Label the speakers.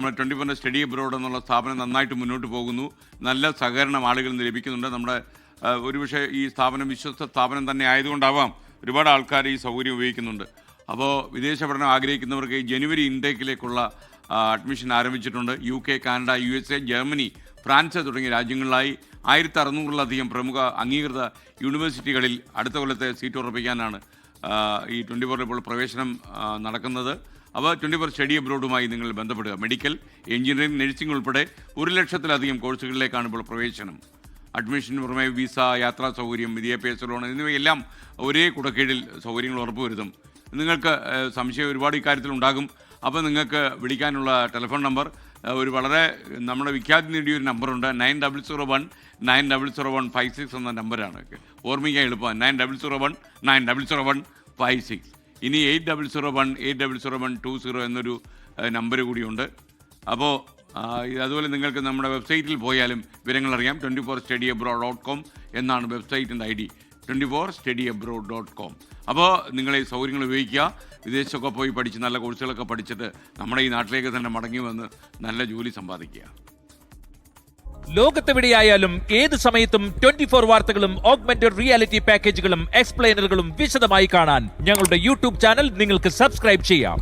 Speaker 1: നമ്മുടെ 24 study abroad എന്നുള്ള സ്ഥാപനം നന്നായിട്ട് മുന്നോട്ട് പോകുന്നു. നല്ല സഹകരണം ആളുകളിൽ നിന്ന് ലഭിക്കുന്നുണ്ട്. നമ്മുടെ ഒരുപക്ഷെ ഈ സ്ഥാപനം വിശ്വസ്ത സ്ഥാപനം തന്നെ ആയതുകൊണ്ടാവാം ഒരുപാട് ആൾക്കാർ ഈ സൗകര്യം ഉപയോഗിക്കുന്നുണ്ട്. അപ്പോൾ വിദേശ പഠനം ആഗ്രഹിക്കുന്നവർക്ക് ഈ ജനുവരി ഇൻടേക്കിലേക്കുള്ള അഡ്മിഷൻ ആരംഭിച്ചിട്ടുണ്ട്. UK, Canada, USA, Germany, France തുടങ്ങിയ രാജ്യങ്ങളിലായി 1600-ലധികം പ്രമുഖ അംഗീകൃത യൂണിവേഴ്സിറ്റികളിൽ അടുത്ത കൊല്ലത്തെ സീറ്റ് ഉറപ്പിക്കാനാണ് ഈ 24 ഇപ്പോൾ പ്രവേശനം നടക്കുന്നത്. അപ്പോൾ 24 സ്റ്റഡി അബ്രോഡുമായി നിങ്ങൾ ബന്ധപ്പെടുക. മെഡിക്കൽ, എഞ്ചിനീയറിംഗ്, നഴ്സിംഗ് ഉൾപ്പെടെ 1,00,000-ലധികം കോഴ്സുകളിലേക്കാണ് ഇപ്പോൾ പ്രവേശനം. അഡ്മിഷന് പുറമെ വിസ, യാത്രാ സൗകര്യം, വിദ്യാഭ്യാസ ലോൺ എന്നിവയെല്ലാം ഒരേ കുടക്കീഴിൽ സൗകര്യങ്ങൾ ഉറപ്പുവരുത്തും. നിങ്ങൾക്ക് സംശയം ഒരുപാട് ഇക്കാര്യത്തിൽ ഉണ്ടാകും. അപ്പോൾ നിങ്ങൾക്ക് വിളിക്കാനുള്ള ടെലിഫോൺ നമ്പർ ഒരു വളരെ നമ്മുടെ വിഖ്യാതി നേടിയൊരു നമ്പറുണ്ട്. 9001-9001-56 എന്ന നമ്പറാണ്. ഓർമ്മിക്കാൻ എളുപ്പമാണ്. 9001-9001-56. ഇനി 8001-8001-20 എന്നൊരു നമ്പർ കൂടിയുണ്ട്. അപ്പോൾ അതുപോലെ നിങ്ങൾക്ക് നമ്മുടെ വെബ്സൈറ്റിൽ പോയാലും വിവരങ്ങൾ അറിയാം. 24studyabroad.com എന്നാണ് വെബ്സൈറ്റിൻ്റെ ID. 24studyabroad.com. അപ്പോൾ നിങ്ങൾ ഈ സൗകര്യങ്ങൾ ഉപയോഗിക്കുക. വിദേശത്തൊക്കെ പോയി പഠിച്ച് നല്ല കോഴ്സുകളൊക്കെ പഠിച്ചിട്ട് നമ്മുടെ ഈ നാട്ടിലേക്ക് തന്നെ മടങ്ങി വന്ന് നല്ല ജോലി സമ്പാദിക്കുക.
Speaker 2: ലോകത്തെവിടെയായാലും ഏത് സമയത്തും 24 വാർത്തകളും ഓഗ്മെന്റഡ് റിയാലിറ്റി പാക്കേജുകളും എക്സ്പ്ലെയിനറുകളും വിശദമായി കാണാൻ ഞങ്ങളുടെ YouTube ചാനൽ നിങ്ങൾക്ക് സബ്സ്ക്രൈബ് ചെയ്യാം.